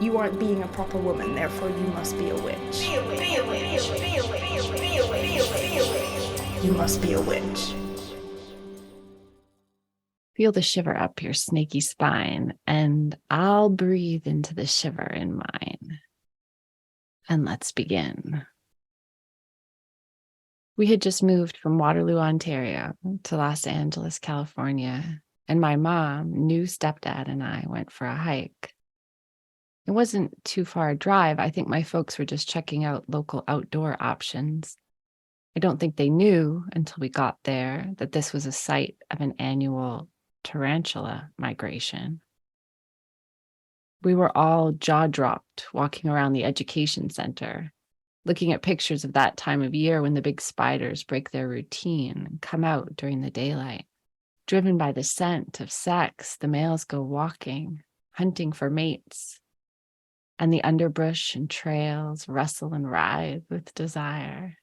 You aren't being a proper woman, therefore you must be a witch. Be a witch. Be a witch. Be a witch. Be a witch. Be a witch. Be a witch. You must be a witch. Feel the shiver up your snaky spine, and I'll breathe into the shiver in mine. And let's begin. We had just moved from Waterloo, Ontario to Los Angeles, California, and my mom, new stepdad, and I went for a hike. It wasn't too far a drive. I think my folks were just checking out local outdoor options. I don't think they knew until we got there that this was a site of an annual tarantula migration. We were all jaw-dropped walking around the education center, looking at pictures of that time of year when the big spiders break their routine and come out during the daylight. Driven by the scent of sex, the males go walking, hunting for mates, and the underbrush and trails rustle and writhe with desire.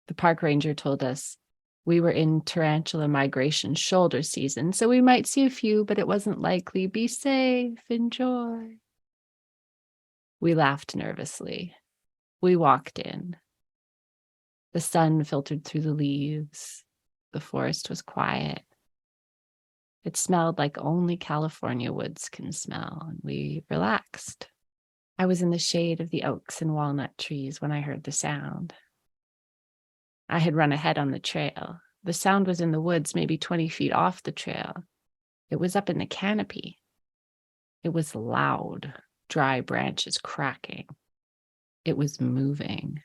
The park ranger told us we were in tarantula migration shoulder season, so we might see a few, but it wasn't likely. Be safe, enjoy. We laughed nervously. We walked in. The sun filtered through the leaves. The forest was quiet. It smelled like only California woods can smell, and we relaxed. I was in the shade of the oaks and walnut trees when I heard the sound. I had run ahead on the trail. The sound was in the woods, maybe 20 feet off the trail. It was up in the canopy. It was loud, dry branches cracking. It was moving.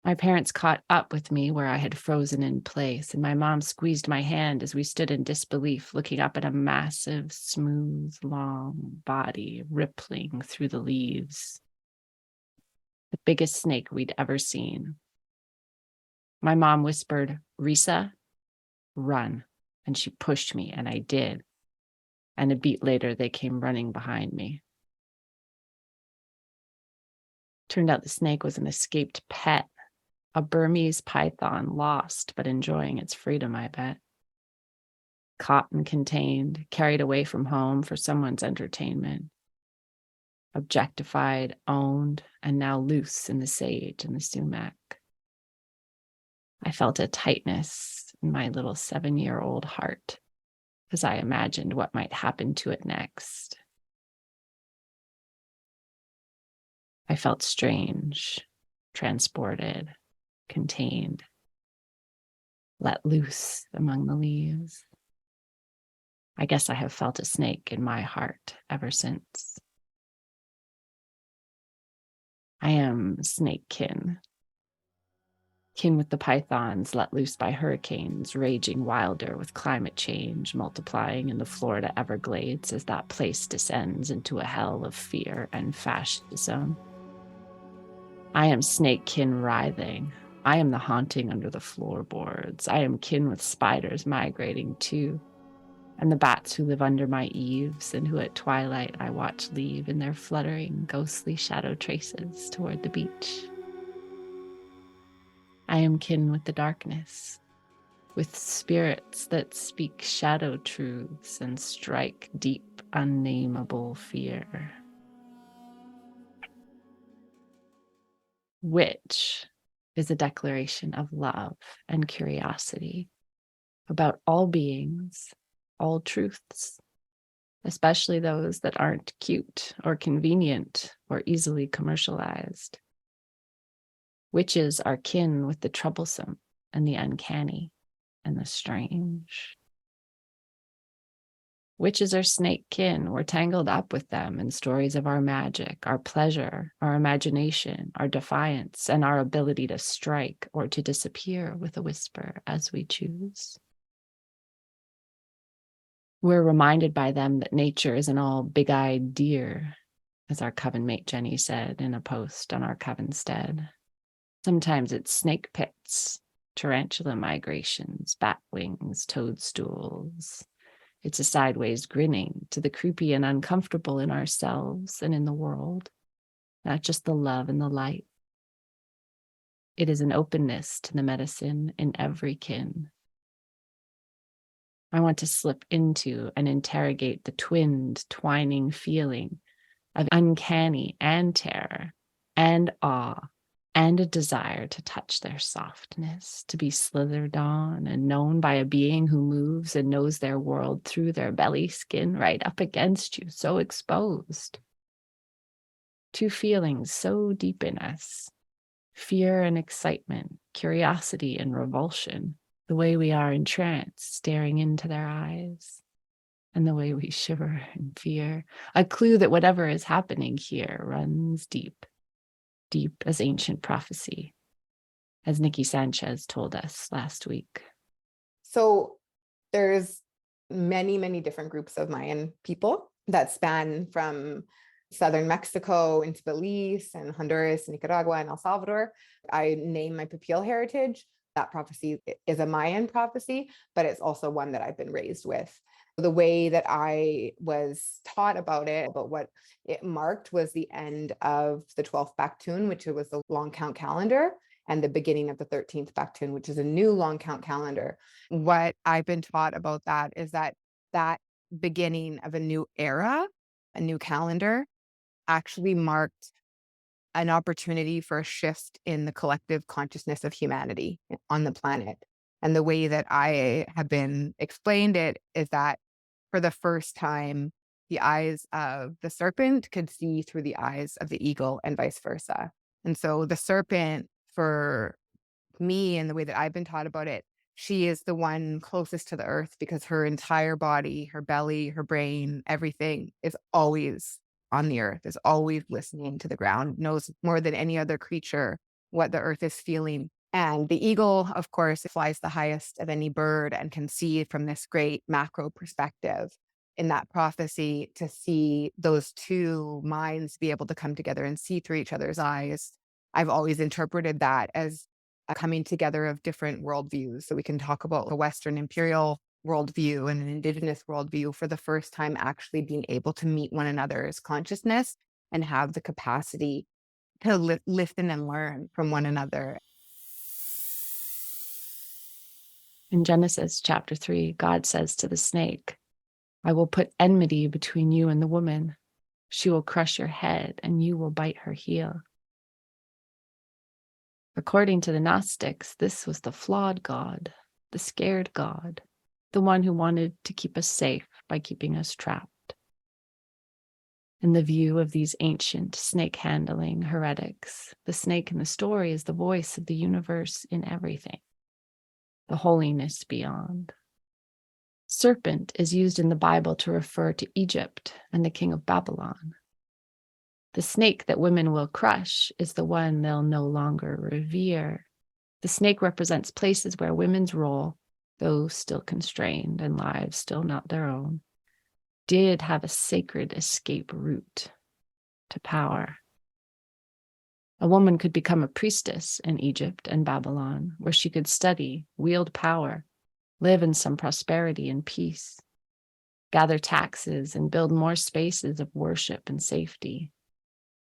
My parents caught up with me where I had frozen in place, and my mom squeezed my hand as we stood in disbelief, looking up at a massive, smooth, long body rippling through the leaves. The biggest snake we'd ever seen. My mom whispered, "Risa, run." And she pushed me, and I did. And a beat later, they came running behind me. Turned out the snake was an escaped pet, a Burmese python, lost but enjoying its freedom, I bet. Caught and contained, carried away from home for someone's entertainment. Objectified, owned, and now loose in the sage and the sumac. I felt a tightness in my little 7-year-old heart as I imagined what might happen to it next. I felt strange, transported, contained, let loose among the leaves. I guess I have felt a snake in my heart ever since. I am snake kin with the pythons let loose by hurricanes, raging wilder with climate change, multiplying in the Florida Everglades as that place descends into a hell of fear and fascism. I am snake kin writhing. I am the haunting under the floorboards. I am kin with spiders migrating too, and the bats who live under my eaves and who at twilight I watch leave in their fluttering, ghostly shadow traces toward the beach. I am kin with the darkness, with spirits that speak shadow truths and strike deep, unnameable fear. Witch is a declaration of love and curiosity about all beings, all truths, especially those that aren't cute or convenient or easily commercialized. Witches are kin with the troublesome and the uncanny and the strange. Witches are snake kin. We're tangled up with them in stories of our magic, our pleasure, our imagination, our defiance, and our ability to strike or to disappear with a whisper as we choose. We're reminded by them that nature isn't all big-eyed deer, as our coven mate Jenny said in a post on our coven stead. Sometimes it's snake pits, tarantula migrations, bat wings, toadstools. It's a sideways grinning to the creepy and uncomfortable in ourselves and in the world, not just the love and the light. It is an openness to the medicine in every kin. I want to slip into and interrogate the twinned, twining feeling of uncanny and terror and awe and a desire to touch their softness, to be slithered on and known by a being who moves and knows their world through their belly skin right up against you, so exposed. Two feelings so deep in us, fear and excitement, curiosity and revulsion, the way we are entranced, staring into their eyes, and the way we shiver in fear, a clue that whatever is happening here runs deep, deep as ancient prophecy, as Nikki Sanchez told us last week. So there's many, many different groups of Mayan people that span from southern Mexico into Belize and Honduras, Nicaragua, and El Salvador. I name my Papil heritage. That prophecy is a Mayan prophecy, but it's also one that I've been raised with. The way that I was taught about it, about what it marked, was the end of the 12th Baktun, which was the long count calendar, and the beginning of the 13th Baktun, which is a new long count calendar. What I've been taught about that is that beginning of a new era, a new calendar, actually marked an opportunity for a shift in the collective consciousness of humanity on the planet. And the way that I have been explained it is that for the first time, the eyes of the serpent could see through the eyes of the eagle and vice versa. And so the serpent, for me and the way that I've been taught about it, she is the one closest to the earth because her entire body, her belly, her brain, everything is always on the earth, is always listening to the ground, knows more than any other creature what the earth is feeling. And the eagle, of course, flies the highest of any bird and can see from this great macro perspective in that prophecy. To see those two minds be able to come together and see through each other's eyes, I've always interpreted that as a coming together of different worldviews. So we can talk about the Western imperial worldview and an indigenous worldview for the first time actually being able to meet one another's consciousness and have the capacity to listen and learn from one another. In Genesis chapter 3, God says to the snake, I will put enmity between you and the woman. She will crush your head and you will bite her heel. According to the Gnostics, this was the flawed God, the scared God, the one who wanted to keep us safe by keeping us trapped. In the view of these ancient snake-handling heretics, the snake in the story is the voice of the universe in everything, the holiness beyond. Serpent is used in the Bible to refer to Egypt and the king of Babylon. The snake that women will crush is the one they'll no longer revere. The snake represents places where women's role, though still constrained and lives still not their own, did have a sacred escape route to power. A woman could become a priestess in Egypt and Babylon, where she could study, wield power, live in some prosperity and peace, gather taxes and build more spaces of worship and safety,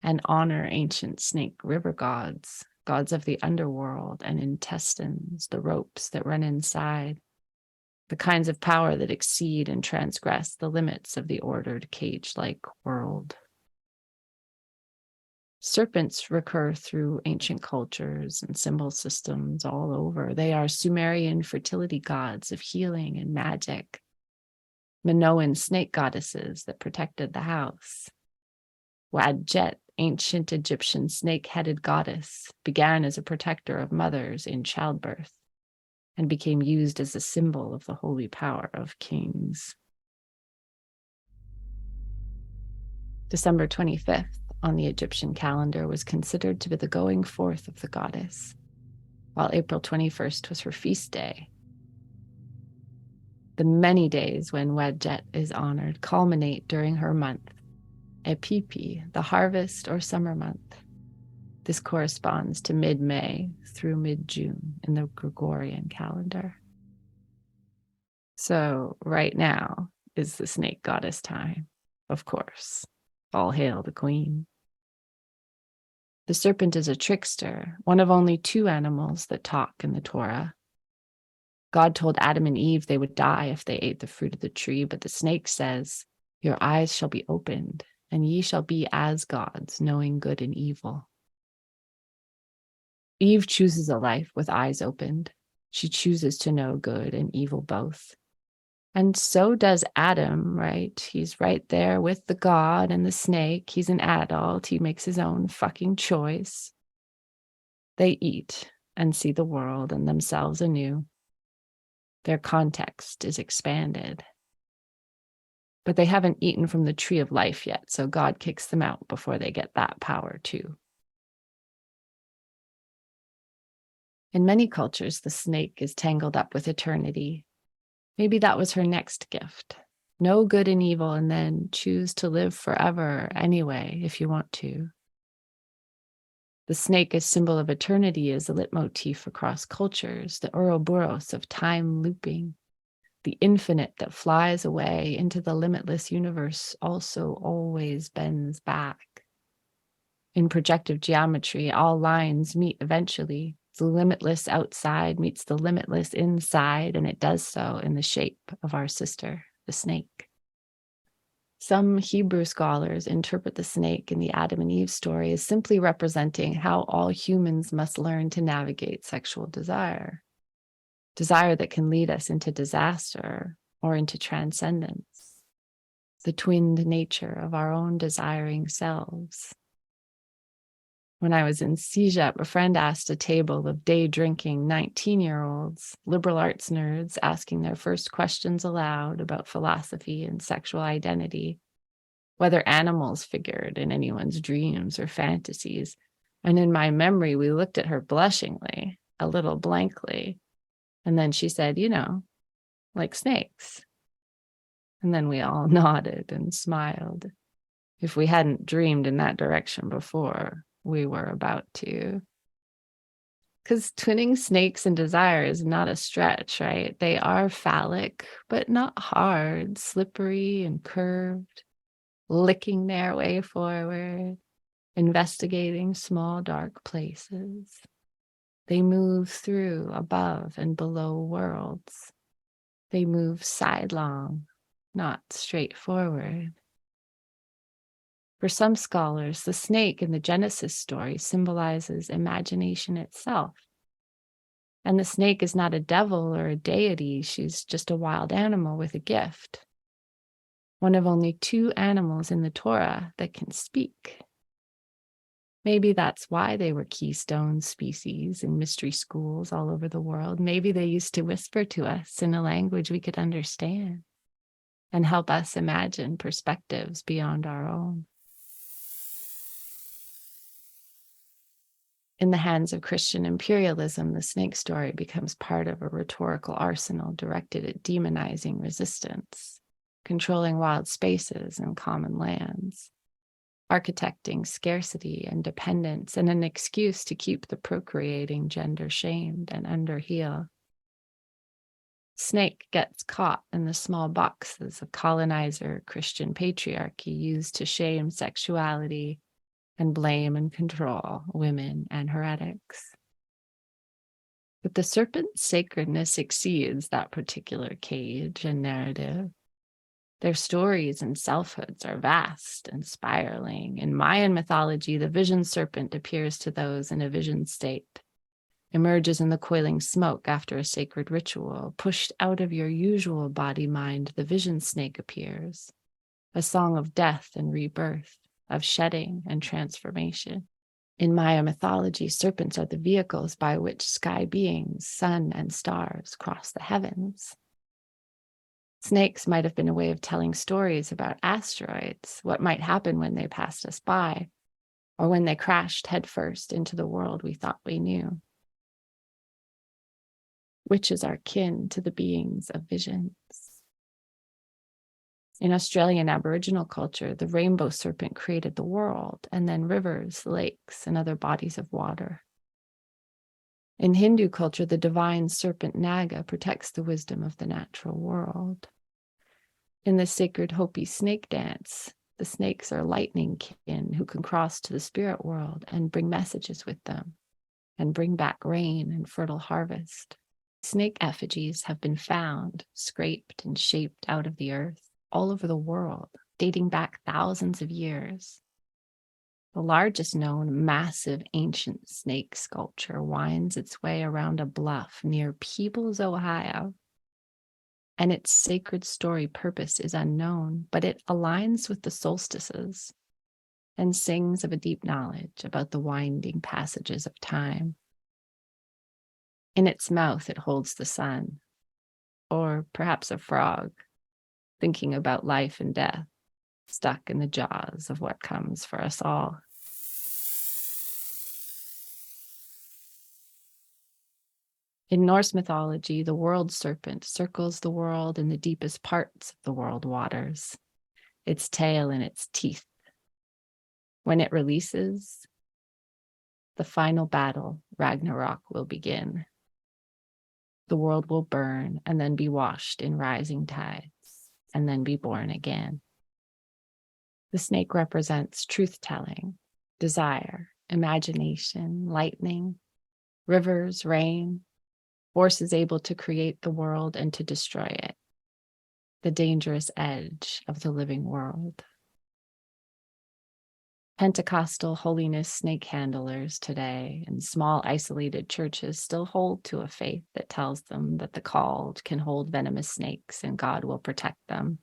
and honor ancient snake river gods, gods of the underworld and intestines, the ropes that run inside, the kinds of power that exceed and transgress the limits of the ordered cage-like world. Serpents recur through ancient cultures and symbol systems all over. They are Sumerian fertility gods of healing and magic, Minoan snake goddesses that protected the house. Wadjet, ancient Egyptian snake-headed goddess, began as a protector of mothers in childbirth and became used as a symbol of the holy power of kings. December 25th on the Egyptian calendar was considered to be the going forth of the goddess, while April 21st was her feast day. The many days when Wadjet is honored culminate during her month, Epipi, the harvest or summer month. This corresponds to mid-May through mid-June in the Gregorian calendar. So right now is the snake goddess time, of course. All hail the queen. The serpent is a trickster, one of only two animals that talk in the Torah. God told Adam and Eve they would die if they ate the fruit of the tree, but the snake says, "Your eyes shall be opened, and ye shall be as gods, knowing good and evil." Eve chooses a life with eyes opened. She chooses to know good and evil both. And so does Adam, right? He's right there with the God and the snake. He's an adult. He makes his own fucking choice. They eat and see the world and themselves anew. Their context is expanded. But they haven't eaten from the tree of life yet, so God kicks them out before they get that power too. In many cultures, the snake is tangled up with eternity. Maybe that was her next gift. Know good and evil and then choose to live forever anyway, if you want to. The snake as symbol of eternity is a leitmotif across cultures, the Ouroboros of time looping. The infinite that flies away into the limitless universe also always bends back. In projective geometry, all lines meet eventually. The limitless outside meets the limitless inside, and it does so in the shape of our sister, the snake. Some Hebrew scholars interpret the snake in the Adam and Eve story as simply representing how all humans must learn to navigate sexual desire. Desire that can lead us into disaster or into transcendence. The twinned nature of our own desiring selves. When I was in CEGEP, a friend asked a table of day-drinking 19-year-olds, liberal arts nerds, asking their first questions aloud about philosophy and sexual identity, whether animals figured in anyone's dreams or fantasies. And in my memory, we looked at her blushingly, a little blankly. And then she said, like snakes. And then we all nodded and smiled. If we hadn't dreamed in that direction before, we were about to. Because twinning snakes and desire is not a stretch, right? They are phallic, but not hard, slippery and curved, licking their way forward, investigating small dark places. They move through above and below worlds. They move sidelong, not straight forward. For some scholars, the snake in the Genesis story symbolizes imagination itself. And the snake is not a devil or a deity, she's just a wild animal with a gift. One of only 2 animals in the Torah that can speak. Maybe that's why they were keystone species in mystery schools all over the world. Maybe they used to whisper to us in a language we could understand and help us imagine perspectives beyond our own. In the hands of Christian imperialism, the snake story becomes part of a rhetorical arsenal directed at demonizing resistance, controlling wild spaces and common lands, architecting scarcity and dependence, and an excuse to keep the procreating gender shamed and under heel. Snake gets caught in the small boxes of colonizer Christian patriarchy used to shame sexuality and blame and control women and heretics. But the serpent's sacredness exceeds that particular cage and narrative. Their stories and selfhoods are vast and spiraling. In Mayan mythology, the vision serpent appears to those in a vision state, emerges in the coiling smoke after a sacred ritual. Pushed out of your usual body-mind, the vision snake appears, a song of death and rebirth, of shedding and transformation. In Maya mythology, serpents are the vehicles by which sky beings, sun and stars, cross the heavens. Snakes might have been a way of telling stories about asteroids, what might happen when they passed us by, or when they crashed headfirst into the world we thought we knew. Witches are kin to the beings of visions. In Australian Aboriginal culture, the rainbow serpent created the world, and then rivers, lakes, and other bodies of water. In Hindu culture, the divine serpent Naga protects the wisdom of the natural world. In the sacred Hopi snake dance, the snakes are lightning kin who can cross to the spirit world and bring messages with them, and bring back rain and fertile harvest. Snake effigies have been found, scraped and shaped out of the earth all over the world, dating back thousands of years. The largest known massive ancient snake sculpture winds its way around a bluff near Peebles, Ohio. And its sacred story purpose is unknown, but it aligns with the solstices and sings of a deep knowledge about the winding passages of time. In its mouth, it holds the sun, or perhaps a frog, thinking about life and death, stuck in the jaws of what comes for us all. In Norse mythology, the world serpent circles the world in the deepest parts of the world waters, its tail in its teeth. When it releases, the final battle, Ragnarok, will begin. The world will burn and then be washed in rising tides and then be born again. The snake represents truth-telling, desire, imagination, lightning, rivers, rain, forces able to create the world and to destroy it, the dangerous edge of the living world. Pentecostal holiness snake handlers today in small isolated churches still hold to a faith that tells them that the called can hold venomous snakes and God will protect them.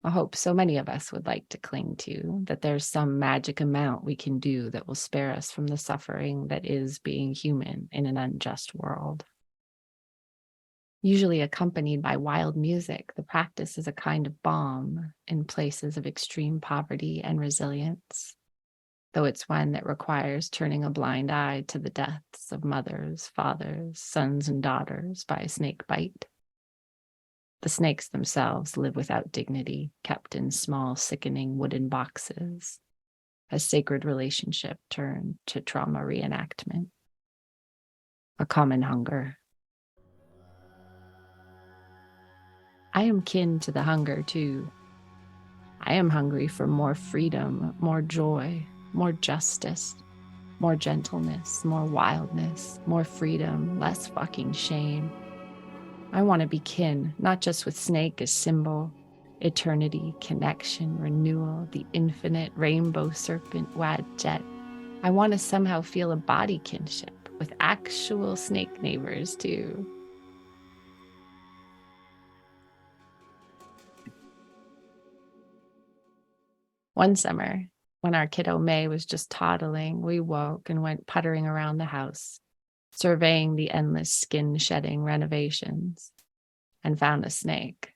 A hope so many of us would like to cling to, that there's some magic amount we can do that will spare us from the suffering that is being human in an unjust world. Usually accompanied by wild music, the practice is a kind of balm in places of extreme poverty and resilience, though it's one that requires turning a blind eye to the deaths of mothers, fathers, sons, and daughters by a snake bite. The snakes themselves live without dignity, kept in small, sickening wooden boxes, a sacred relationship turned to trauma reenactment, a common hunger. I am kin to the hunger, too. I am hungry for more freedom, more joy, more justice, more gentleness, more wildness, more freedom, less fucking shame. I want to be kin, not just with snake as symbol, eternity, connection, renewal, the infinite rainbow serpent, wad jet. I want to somehow feel a body kinship with actual snake neighbors, too. One summer, when our kiddo May was just toddling, we woke and went puttering around the house, surveying the endless skin-shedding renovations, and found a snake,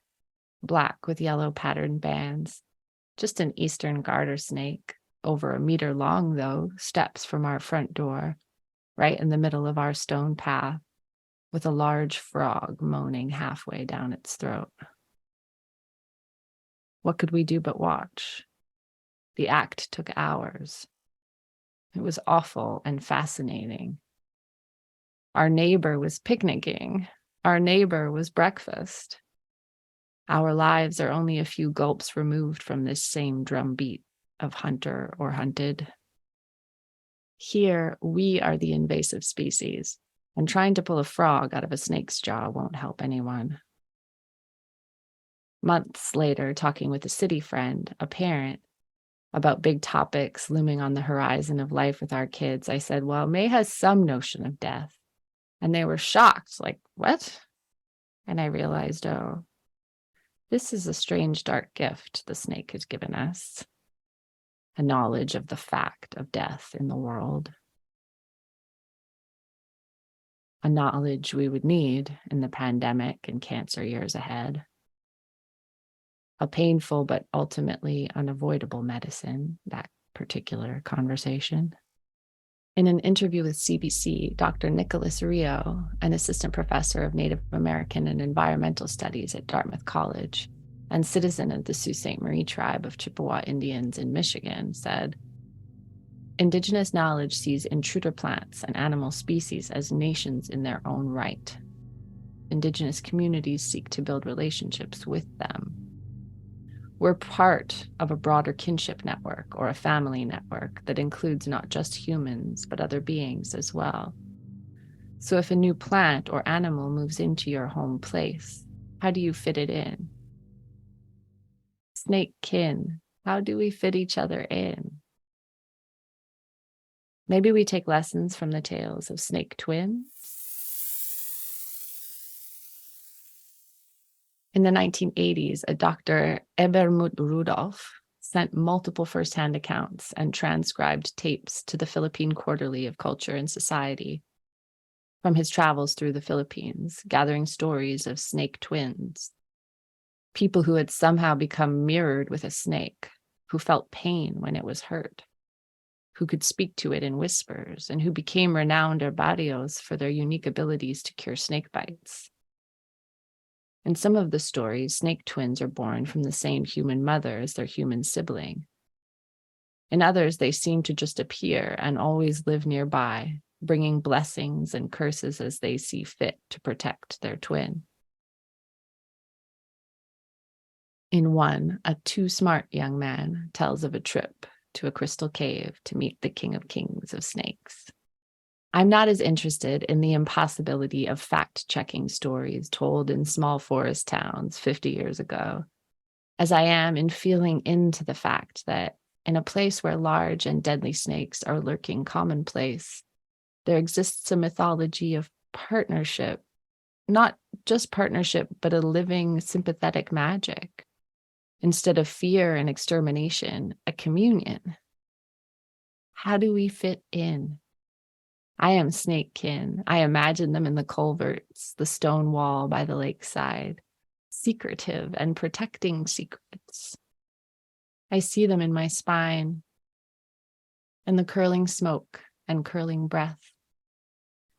black with yellow patterned bands, just an eastern garter snake, over 1 meter long, though, steps from our front door, right in the middle of our stone path, with a large frog moaning halfway down its throat. What could we do but watch? The act took hours. It was awful and fascinating. Our neighbor was picnicking. Our neighbor was breakfast. Our lives are only a few gulps removed from this same drumbeat of hunter or hunted. Here, we are the invasive species, and trying to pull a frog out of a snake's jaw won't help anyone. Months later, talking with a city friend, a parent, about big topics looming on the horizon of life with our kids, I said, well, May has some notion of death. And they were shocked, like, what? And I realized, oh, this is a strange, dark gift the snake has given us. A knowledge of the fact of death in the world. A knowledge we would need in the pandemic and cancer years ahead. A painful but ultimately unavoidable medicine, that particular conversation. In an interview with CBC, Dr. Nicholas Rio, an assistant professor of Native American and Environmental Studies at Dartmouth College and citizen of the Sault Ste. Marie tribe of Chippewa Indians in Michigan, said, Indigenous knowledge sees intruder plants and animal species as nations in their own right. Indigenous communities seek to build relationships with them. We're part of a broader kinship network or a family network that includes not just humans, but other beings as well. So if a new plant or animal moves into your home place, how do you fit it in? Snake kin, how do we fit each other in? Maybe we take lessons from the tales of snake twins. In the 1980s, a Dr. Ebermut Rudolph sent multiple firsthand accounts and transcribed tapes to the Philippine Quarterly of Culture and Society from his travels through the Philippines, gathering stories of snake twins, people who had somehow become mirrored with a snake, who felt pain when it was hurt, who could speak to it in whispers, and who became renowned herbarios for their unique abilities to cure snake bites. In some of the stories, snake twins are born from the same human mother as their human sibling. In others, they seem to just appear and always live nearby, bringing blessings and curses as they see fit to protect their twin. In one, a too smart young man tells of a trip to a crystal cave to meet the king of kings of snakes. I'm not as interested in the impossibility of fact-checking stories told in small forest towns 50 years ago, as I am in feeling into the fact that in a place where large and deadly snakes are lurking commonplace, there exists a mythology of partnership, not just partnership, but a living, sympathetic magic. Instead of fear and extermination, a communion. How do we fit in? I am snake kin. I imagine them in the culverts, the stone wall by the lakeside, secretive and protecting secrets. I see them in my spine, in the curling smoke and curling breath,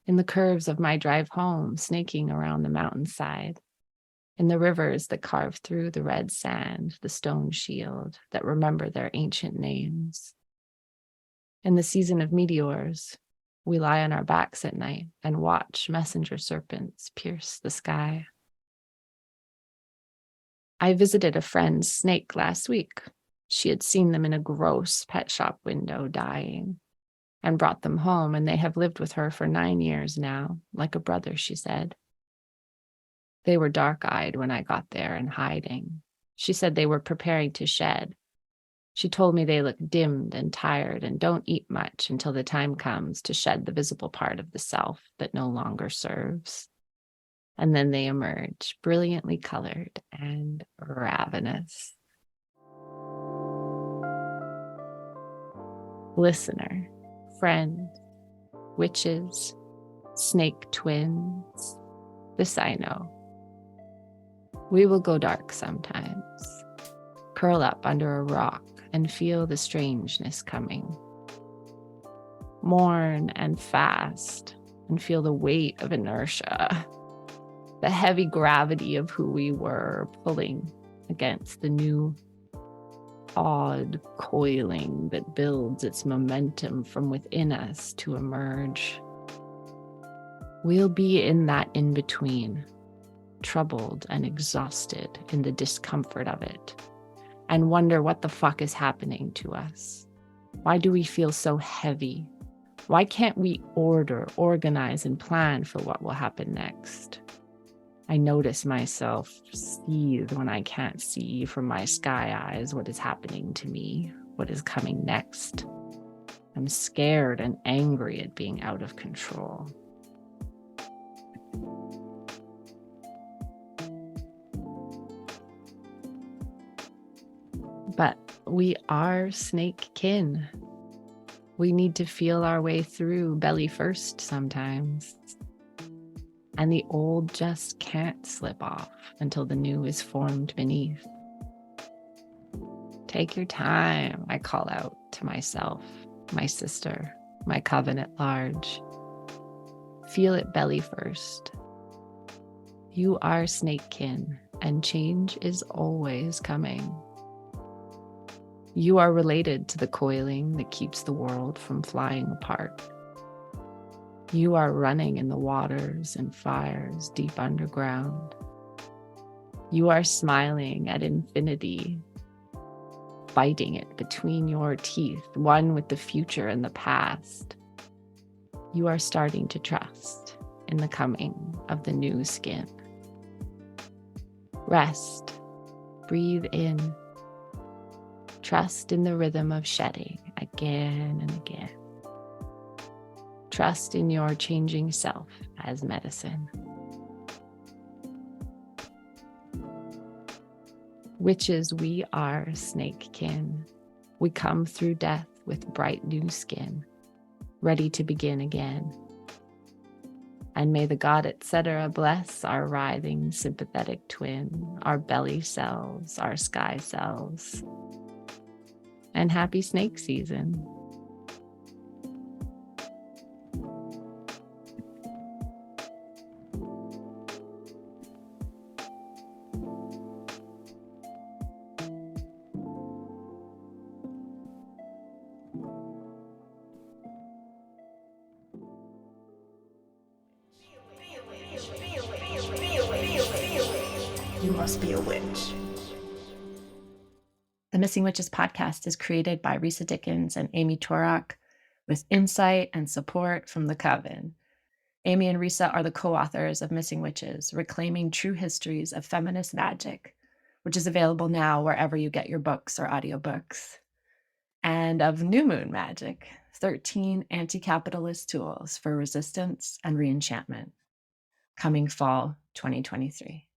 in the curves of my drive home, snaking around the mountainside, in the rivers that carve through the red sand, the stone shield that remember their ancient names. In the season of meteors, we lie on our backs at night and watch messenger serpents pierce the sky. I visited a friend's snake last week. She had seen them in a gross pet shop window dying and brought them home, and they have lived with her for 9 years now, like a brother, she said. They were dark-eyed when I got there and hiding. She said they were preparing to shed. She told me they look dimmed and tired and don't eat much until the time comes to shed the visible part of the self that no longer serves. And then they emerge, brilliantly colored and ravenous. Listener, friend, witches, snake twins, this I know. We will go dark sometimes, curl up under a rock and feel the strangeness coming. Mourn and fast and feel the weight of inertia, the heavy gravity of who we were pulling against the new odd coiling that builds its momentum from within us to emerge. We'll be in that in-between, troubled and exhausted in the discomfort of it, and wonder what the fuck is happening to us. Why do we feel so heavy? Why can't we organize, and plan for what will happen next? I notice myself seethe when I can't see from my sky eyes what is happening to me, what is coming next. I'm scared and angry at being out of control. But we are snake kin. We need to feel our way through belly first sometimes. And the old just can't slip off until the new is formed beneath. Take your time, I call out to myself, my sister, my coven at large. Feel it belly first. You are snake kin, and change is always coming. You are related to the coiling that keeps the world from flying apart. You are running in the waters and fires deep underground. You are smiling at infinity, biting it between your teeth, one with the future and the past. You are starting to trust in the coming of the new skin. Rest, breathe in, trust in the rhythm of shedding again and again. Trust in your changing self as medicine. Witches, we are snakekin. We come through death with bright new skin, ready to begin again. And may the god, etc., bless our writhing sympathetic twin, our belly cells, our sky cells. And happy snake season. You must be a witch. The Missing Witches podcast is created by Risa Dickens and Amy Torak with insight and support from the Coven. Amy and Risa are the co-authors of Missing Witches, Reclaiming True Histories of Feminist Magic, which is available now wherever you get your books or audiobooks, and of New Moon Magic, 13 anti-capitalist tools for resistance and re-enchantment, coming fall 2023.